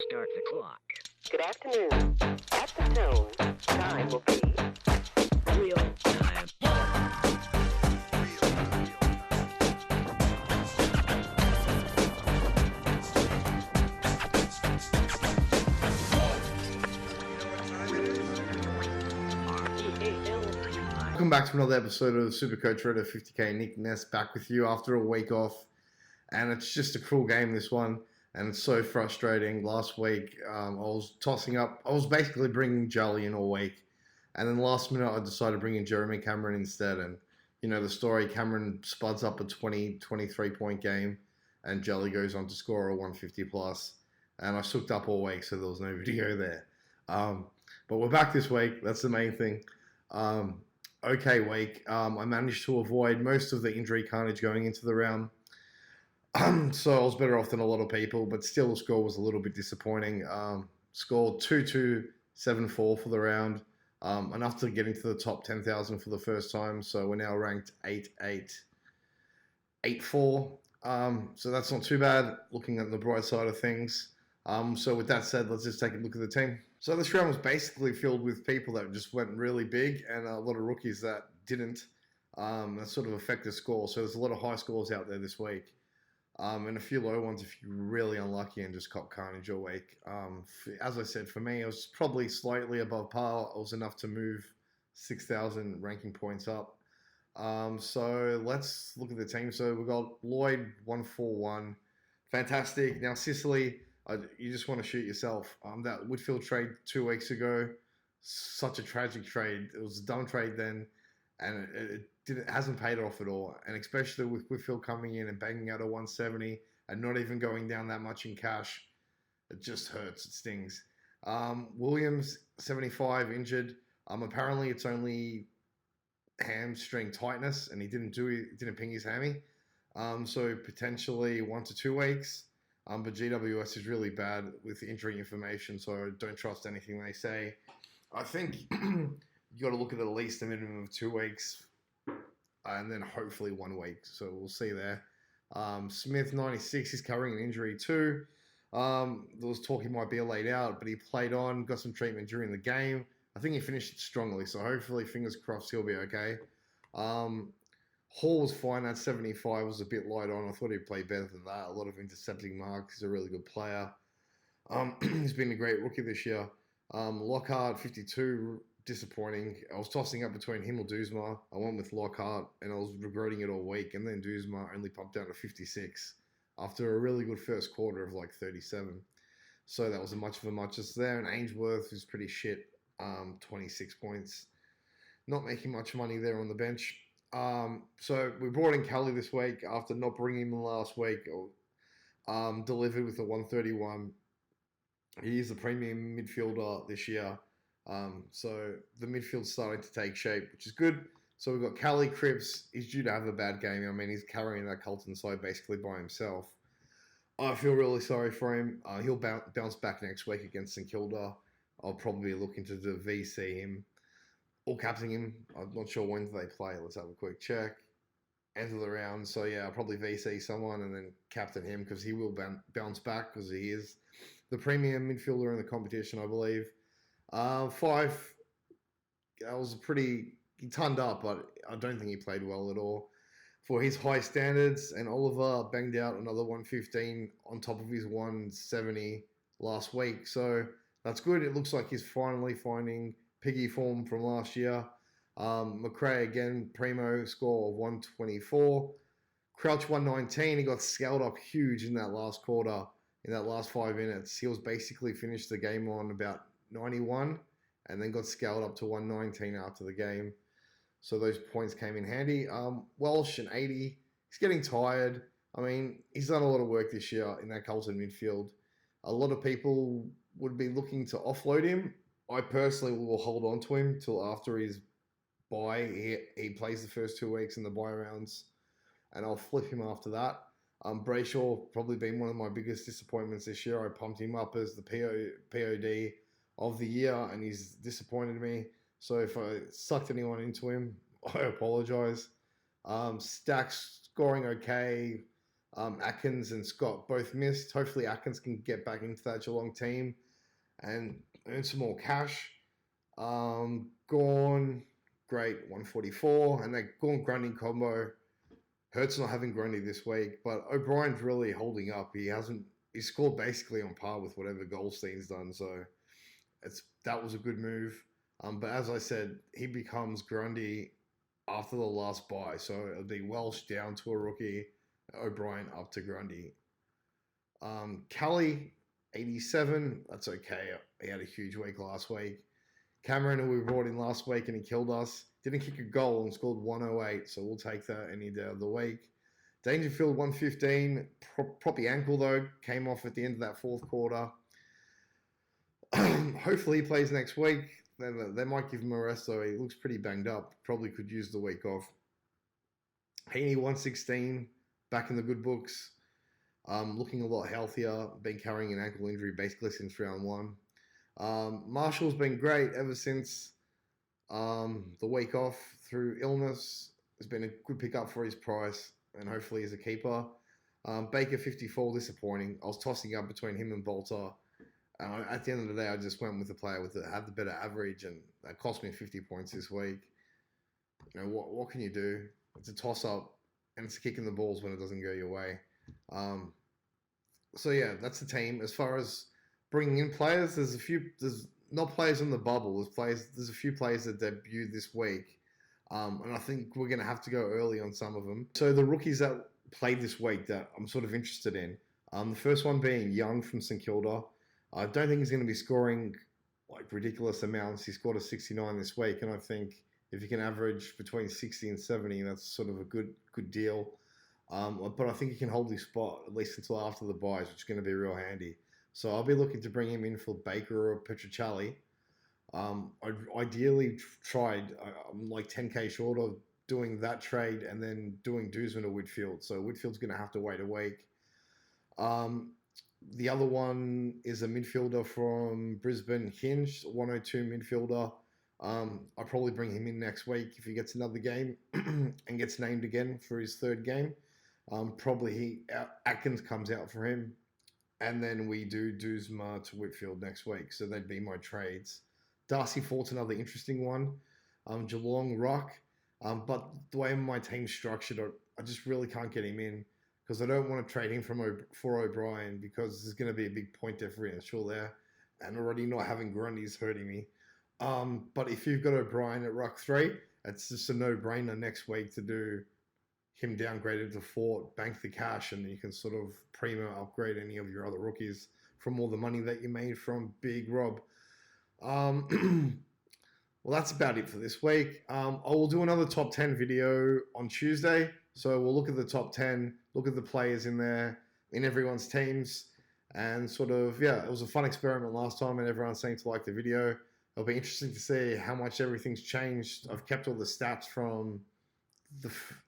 Start the clock. Good afternoon. At the tone, time will be Real time. Welcome back to another episode of the Supercoach Reddit 50k. Nick Ness back with you after a week off, and it's just a cruel game, this one, and it's so frustrating. Last week, I was tossing up. I was basically bringing Jolly in all week, and then last minute I decided to bring in Jeremy Cameron instead. And you know the story: Cameron spuds up a 23 point game, and Jolly goes on to score a 150 plus. And I soaked up all week, so there was no video there. But we're back this week. That's the main thing. Okay week. I managed to avoid most of the injury carnage going into the round. So I was better off than a lot of people, but still the score was a little bit disappointing. Scored 2-2-7-4 for the round. Enough to get into the top 10,000 for the first time. So we're now ranked 8-8-8-4. So that's not too bad, looking at the bright side of things. So with that said, let's just take a look at the team. So this round was basically filled with people that just went really big and a lot of rookies that didn't. That sort of affected score. So there's a lot of high scores out there this week. And a few low ones if you're really unlucky and just cop carnage all week. As I said, for me, it was probably slightly above par. It was enough to move 6,000 ranking points up. So let's look at the team. So we've got Lloyd 141. Fantastic. Now Sicily, you just want to shoot yourself. That Whitfield trade 2 weeks ago, such a tragic trade. It was a dumb trade then, and it hasn't paid off at all. And especially with Whitfield coming in and banging out a 170 and not even going down that much in cash, it just hurts. It stings. Williams 75 injured. Apparently it's only hamstring tightness, and he didn't ping his hammy. So potentially 1 to 2 weeks. But GWS is really bad with injury information, so don't trust anything they say. I think you got to look at least a minimum of 2 weeks, and then hopefully 1 week. So we'll see there. Smith 96 is covering an injury too. There was talk he might be laid out, but he played on, got some treatment during the game. I think he finished it strongly, so hopefully, fingers crossed, he'll be okay. Hall was fine at 75, was a bit light on. I thought he'd play better than that. A lot of intercepting marks. He's a really good player. He's been a great rookie this year. Lockhart, 52, disappointing. I was tossing up between him or Duzma. I went with Lockhart, and I was regretting it all week. And then Duzma only pumped down to 56 after a really good first quarter of like 37. So that was much of a muchness there. And Ainsworth is pretty shit, 26 points. Not making much money there on the bench. So we brought in Kelly this week after not bringing him in last week. Delivered with a 131. He is a premium midfielder this year. So the midfield's starting to take shape, which is good. So we've got Kelly Cripps. He's due to have a bad game. I mean, he's carrying that Carlton side basically by himself. I feel really sorry for him. He'll bounce back next week against St Kilda. I'll probably be looking to VC him. Or captain him. I'm not sure when they play. Let's have a quick check. End of the round. So, yeah, I'll probably VC someone and then captain him because he will bounce back because he is the premium midfielder in the competition, I believe. 5, that was he turned up, but I don't think he played well at all for his high standards. And Oliver banged out another 115 on top of his 170 last week. So, that's good. It looks like he's finally finding piggy form from last year. McRae again, primo score of 124. Crouch 119. He got scaled up huge in that last quarter, in that last 5 minutes. He was basically finished the game on about 91 and then got scaled up to 119 after the game. So those points came in handy. Welsh an 80. He's getting tired. I mean, he's done a lot of work this year in that Carlton midfield. A lot of people would be looking to offload him. I personally will hold on to him till after his bye. He plays the first 2 weeks in the bye rounds, and I'll flip him after that. Brayshaw probably been one of my biggest disappointments this year. I pumped him up as the POD of the year, and he's disappointed me. So if I sucked anyone into him, I apologise. Stacks scoring okay. Atkins and Scott both missed. Hopefully Atkins can get back into that Geelong team and earn some more cash. Gorn, great, 144. And that Gorn-Grundy combo. Hurts not having Grundy this week, but O'Brien's really holding up. He scored basically on par with whatever Goldstein's done, so that was a good move. But as I said, he becomes Grundy after the last bye, so it'll be Welsh down to a rookie, O'Brien up to Grundy. Kelly, 87, that's okay. He had a huge week last week. Cameron, who we brought in last week and he killed us, didn't kick a goal and scored 108, so we'll take that any day of the week. Dangerfield, 115, proppy ankle though, came off at the end of that fourth quarter. Hopefully he plays next week. They might give him a rest though. He looks pretty banged up. Probably could use the week off. Heaney, 116, back in the good books. Looking a lot healthier. Been carrying an ankle injury basically since round one. Marshall's been great ever since the week off through illness. It's been a good pickup for his price, and hopefully he's a keeper. Baker, 54, disappointing. I was tossing up between him and Bolter. At the end of the day, I just went with the player that had the better average, and that cost me 50 points this week. You know, what can you do? It's a toss-up, and it's kicking the balls when it doesn't go your way. So yeah, that's the team. As far as bringing in players, there's not players on the bubble. There's a few players that debuted this week, and I think we're going to have to go early on some of them. So the rookies that played this week that I'm sort of interested in, the first one being Young from St Kilda. I don't think he's going to be scoring like ridiculous amounts. He scored a 69 this week, and I think if you can average between 60 and 70, that's sort of a good deal. But I think he can hold his spot at least until after the buys, which is going to be real handy. So I'll be looking to bring him in for Baker or Petrocelli. I ideally tried, I'm like 10k short of doing that trade and then doing Duzman or Whitfield. So Whitfield's going to have to wait a week. The other one is a midfielder from Brisbane, Hinge, 102 midfielder. I'll probably bring him in next week if he gets another game and gets named again for his third game. Probably Atkins comes out for him. And then we do Duzma to Whitfield next week. So they'd be my trades. Darcy Fort's another interesting one. Geelong Rock. But the way my team's structured, I just really can't get him in because I don't want to trade him for O'Brien because there's going to be a big point differential there. And already not having Grundy's hurting me. But if you've got O'Brien at Ruck 3, it's just a no-brainer next week to do him downgraded to Fort, bank the cash, and you can sort of primo upgrade any of your other rookies from all the money that you made from Big Rob. Well, that's about it for this week. I will do another top 10 video on Tuesday. So we'll look at the top 10, look at the players in there, in everyone's teams, and sort of, yeah, it was a fun experiment last time, and everyone seemed to like the video. It'll be interesting to see how much everything's changed. I've kept all the stats from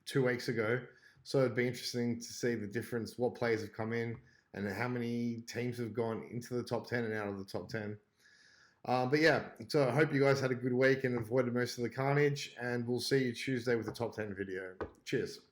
2 weeks ago, so it'd be interesting to see the difference, what players have come in and how many teams have gone into the top 10 and out of the top 10. But yeah, so I hope you guys had a good week and avoided most of the carnage, and we'll see you Tuesday with the top 10 video. Cheers.